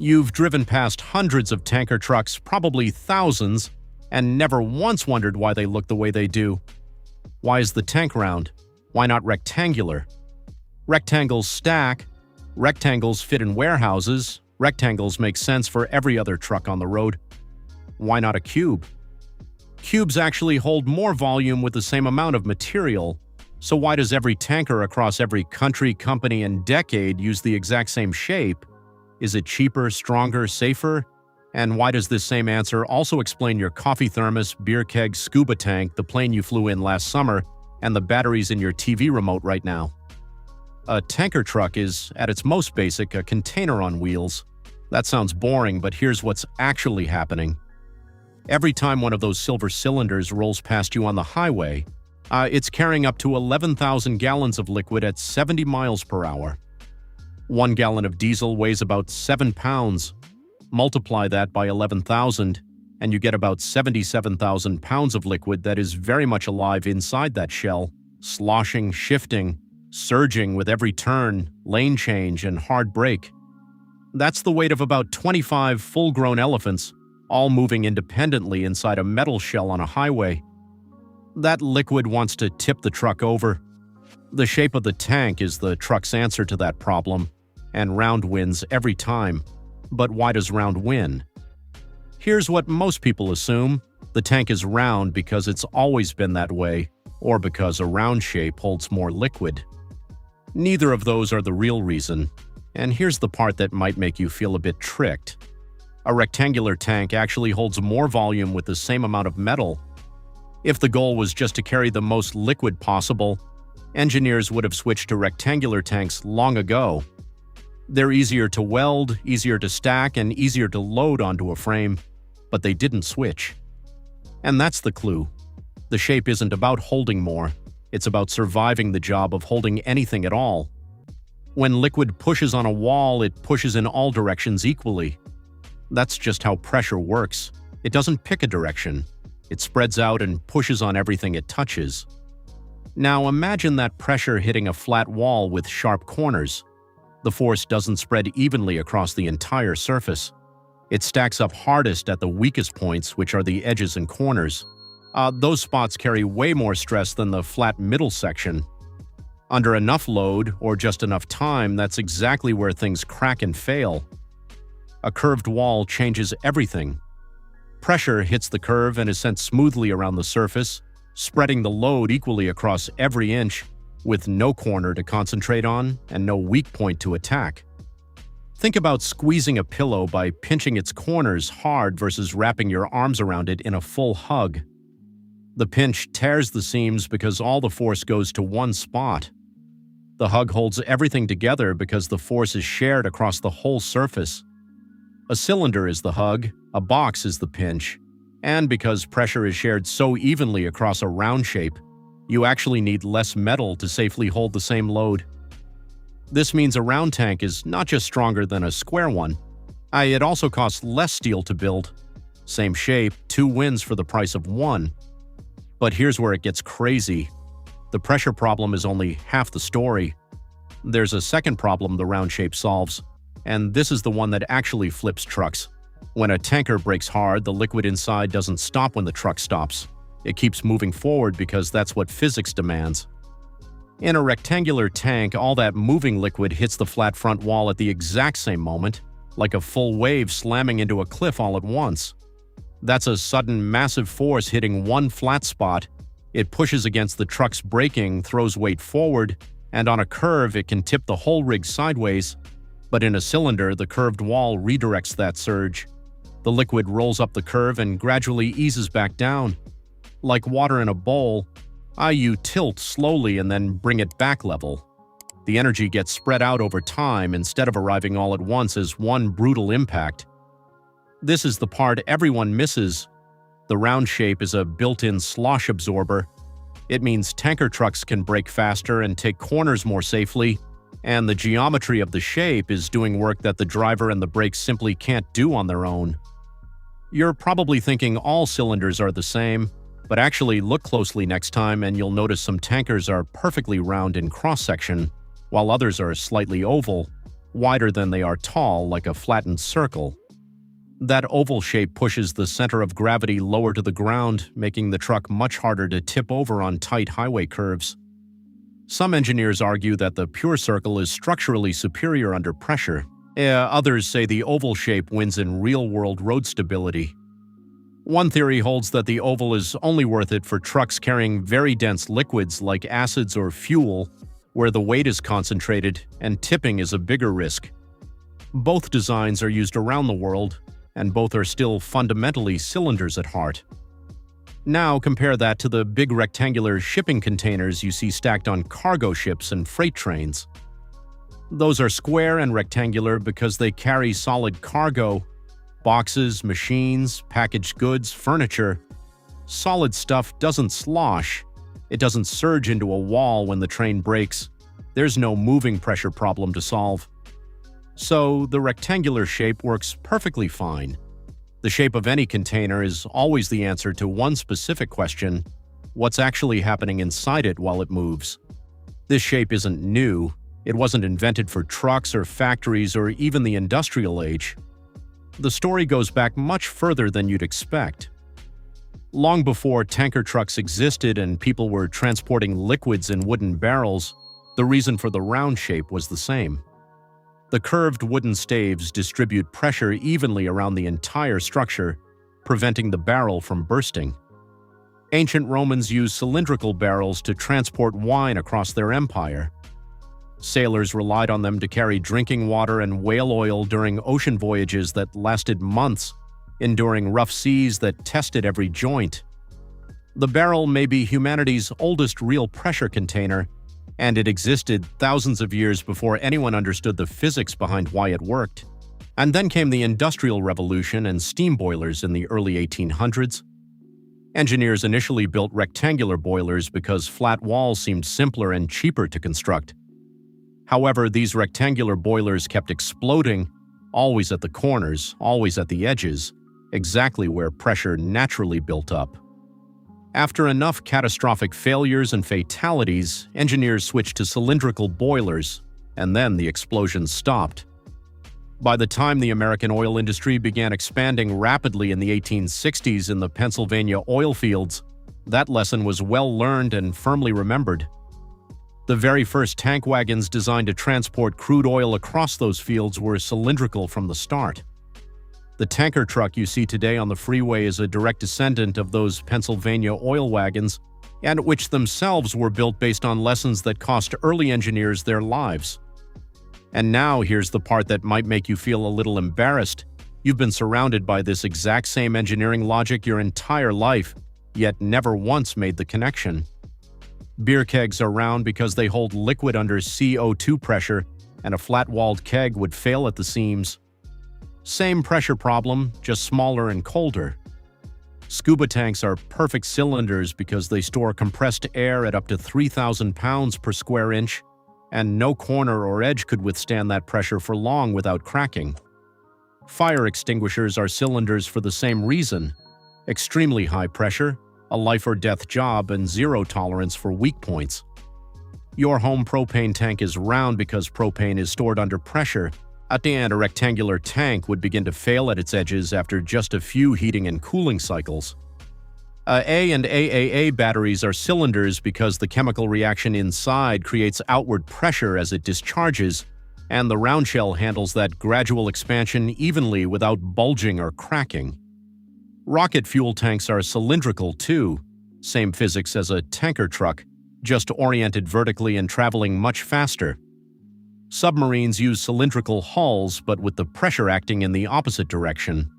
You've driven past hundreds of tanker trucks, probably thousands, and never once wondered why they look the way they do. Why is the tank round? Why not rectangular? Rectangles stack, rectangles fit in warehouses, rectangles make sense for every other truck on the road. Why not a cube? Cubes actually hold more volume with the same amount of material, so why does every tanker across every country, company, and decade use the exact same shape? Is it cheaper, stronger, safer? And why does this same answer also explain your coffee thermos, beer keg, scuba tank, the plane you flew in last summer, and the batteries in your TV remote right now? A tanker truck is, at its most basic, a container on wheels. That sounds boring, but here's what's actually happening. Every time one of those silver cylinders rolls past you on the highway, it's carrying up to 11,000 gallons of liquid at 70 miles per hour. 1 gallon of diesel weighs about 7 pounds. Multiply that by 11,000, and you get about 77,000 pounds of liquid that is very much alive inside that shell, sloshing, shifting, surging with every turn, lane change, and hard brake. That's the weight of about 25 full-grown elephants, all moving independently inside a metal shell on a highway. That liquid wants to tip the truck over. The shape of the tank is the truck's answer to that problem, and round wins every time. But why does round win? Here's what most people assume. The tank is round because it's always been that way, or because a round shape holds more liquid. Neither of those are the real reason, and here's the part that might make you feel a bit tricked. A rectangular tank actually holds more volume with the same amount of metal. If the goal was just to carry the most liquid possible, engineers would have switched to rectangular tanks long ago. They're easier to weld, easier to stack, and easier to load onto a frame, but they didn't switch. And that's the clue. The shape isn't about holding more, it's about surviving the job of holding anything at all. When liquid pushes on a wall, it pushes in all directions equally. That's just how pressure works. It doesn't pick a direction. It spreads out and pushes on everything it touches. Now imagine that pressure hitting a flat wall with sharp corners. The force doesn't spread evenly across the entire surface. It stacks up hardest at the weakest points, which are the edges and corners. Those spots carry way more stress than the flat middle section. Under enough load, or just enough time, that's exactly where things crack and fail. A curved wall changes everything. Pressure hits the curve and is sent smoothly around the surface, spreading the load equally across every inch, with no corner to concentrate on and no weak point to attack. Think about squeezing a pillow by pinching its corners hard versus wrapping your arms around it in a full hug. The pinch tears the seams because all the force goes to one spot. The hug holds everything together because the force is shared across the whole surface. A cylinder is the hug, a box is the pinch, and because pressure is shared so evenly across a round shape, you actually need less metal to safely hold the same load. This means a round tank is not just stronger than a square one. It also costs less steel to build. Same shape, 2 wins for the price of 1. But here's where it gets crazy. The pressure problem is only half the story. There's a second problem the round shape solves, and this is the one that actually flips trucks. When a tanker brakes hard, the liquid inside doesn't stop when the truck stops. It keeps moving forward because that's what physics demands. In a rectangular tank, all that moving liquid hits the flat front wall at the exact same moment, like a full wave slamming into a cliff all at once. That's a sudden, massive force hitting one flat spot. It pushes against the truck's braking, throws weight forward, and on a curve it can tip the whole rig sideways. But in a cylinder, the curved wall redirects that surge. The liquid rolls up the curve and gradually eases back down. Like water in a bowl, you tilt slowly and then bring it back level. The energy gets spread out over time instead of arriving all at once as one brutal impact. This is the part everyone misses. The round shape is a built-in slosh absorber. It means tanker trucks can brake faster and take corners more safely, and the geometry of the shape is doing work that the driver and the brakes simply can't do on their own. You're probably thinking all cylinders are the same, but actually look closely next time and you'll notice some tankers are perfectly round in cross-section, while others are slightly oval. wider than they are tall, like a flattened circle. That oval shape pushes the center of gravity lower to the ground, making the truck much harder to tip over on tight highway curves. Some engineers argue that the pure circle is structurally superior under pressure. Others say the oval shape wins in real-world road stability. One theory holds that the oval is only worth it for trucks carrying very dense liquids like acids or fuel, where the weight is concentrated and tipping is a bigger risk. Both designs are used around the world, and both are still fundamentally cylinders at heart. Now compare that to the big rectangular shipping containers you see stacked on cargo ships and freight trains. Those are square and rectangular because they carry solid cargo, boxes, machines, packaged goods, furniture. Solid stuff doesn't slosh. It doesn't surge into a wall when the train breaks. There's no moving pressure problem to solve. So the rectangular shape works perfectly fine. The shape of any container is always the answer to one specific question: what's actually happening inside it while it moves? This shape isn't new. It wasn't invented for trucks or factories or even the industrial age. The story goes back much further than you'd expect. Long before tanker trucks existed and people were transporting liquids in wooden barrels, the reason for the round shape was the same. The curved wooden staves distribute pressure evenly around the entire structure, preventing the barrel from bursting. Ancient Romans used cylindrical barrels to transport wine across their empire. Sailors relied on them to carry drinking water and whale oil during ocean voyages that lasted months, enduring rough seas that tested every joint. The barrel may be humanity's oldest real pressure container, and it existed thousands of years before anyone understood the physics behind why it worked. And then came the Industrial Revolution and steam boilers in the early 1800s. Engineers initially built rectangular boilers because flat walls seemed simpler and cheaper to construct. However, these rectangular boilers kept exploding, always at the corners, always at the edges, exactly where pressure naturally built up. After enough catastrophic failures and fatalities, engineers switched to cylindrical boilers, and then the explosions stopped. By the time the American oil industry began expanding rapidly in the 1860s in the Pennsylvania oil fields, that lesson was well learned and firmly remembered. The very first tank wagons designed to transport crude oil across those fields were cylindrical from the start. The tanker truck you see today on the freeway is a direct descendant of those Pennsylvania oil wagons, and which themselves were built based on lessons that cost early engineers their lives. And now here's the part that might make you feel a little embarrassed. You've been surrounded by this exact same engineering logic your entire life, yet never once made the connection. Beer kegs are round because they hold liquid under CO2 pressure, and a flat-walled keg would fail at the seams. Same pressure problem, just smaller and colder. Scuba tanks are perfect cylinders because they store compressed air at up to 3,000 pounds per square inch, and no corner or edge could withstand that pressure for long without cracking. Fire extinguishers are cylinders for the same reason: extremely high pressure, a life-or-death job, and zero tolerance for weak points. Your home propane tank is round because propane is stored under pressure. At the end, a rectangular tank would begin to fail at its edges after just a few heating and cooling cycles. A and AAA batteries are cylinders because the chemical reaction inside creates outward pressure as it discharges, and the round shell handles that gradual expansion evenly without bulging or cracking. Rocket fuel tanks are cylindrical too, same physics as a tanker truck, just oriented vertically and traveling much faster. Submarines use cylindrical hulls, but with the pressure acting in the opposite direction.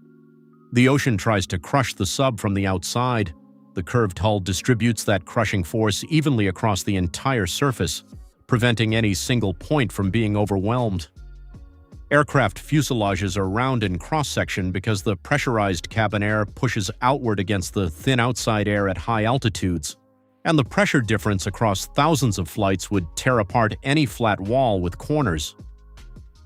The ocean tries to crush the sub from the outside. The curved hull distributes that crushing force evenly across the entire surface, preventing any single point from being overwhelmed. Aircraft fuselages are round in cross-section because the pressurized cabin air pushes outward against the thin outside air at high altitudes, and the pressure difference across thousands of flights would tear apart any flat wall with corners.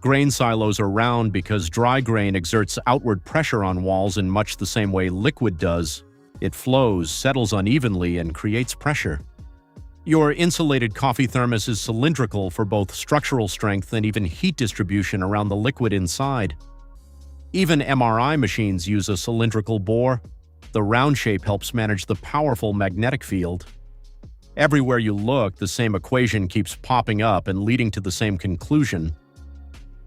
Grain silos are round because dry grain exerts outward pressure on walls in much the same way liquid does. It flows, settles unevenly, and creates pressure. Your insulated coffee thermos is cylindrical for both structural strength and even heat distribution around the liquid inside. Even MRI machines use a cylindrical bore. The round shape helps manage the powerful magnetic field. Everywhere you look, the same equation keeps popping up and leading to the same conclusion.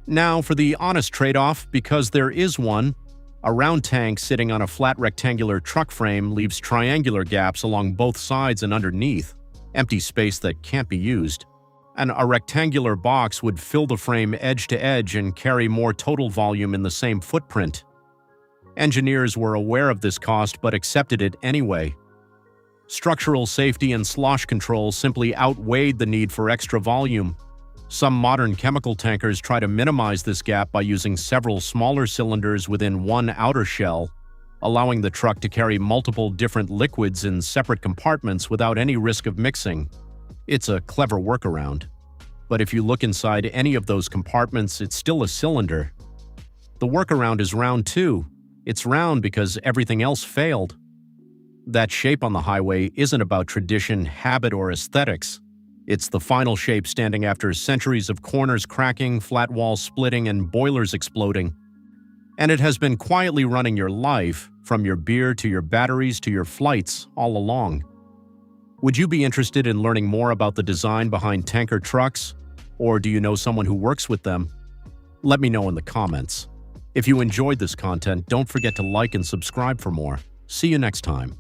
Now, for the honest trade-off, because there is one, a round tank sitting on a flat rectangular truck frame leaves triangular gaps along both sides and underneath, empty space that can't be used. And a rectangular box would fill the frame edge to edge and carry more total volume in the same footprint. Engineers were aware of this cost but accepted it anyway. Structural safety and slosh control simply outweighed the need for extra volume. Some modern chemical tankers try to minimize this gap by using several smaller cylinders within one outer shell, allowing the truck to carry multiple different liquids in separate compartments without any risk of mixing. It's a clever workaround. But if you look inside any of those compartments, it's still a cylinder. The workaround is round too. It's round because everything else failed. That shape on the highway isn't about tradition, habit, or aesthetics. It's the final shape standing after centuries of corners cracking, flat walls splitting, and boilers exploding. And it has been quietly running your life, from your beer to your batteries to your flights, all along. Would you be interested in learning more about the design behind tanker trucks? Or do you know someone who works with them? Let me know in the comments. If you enjoyed this content, don't forget to like and subscribe for more. See you next time.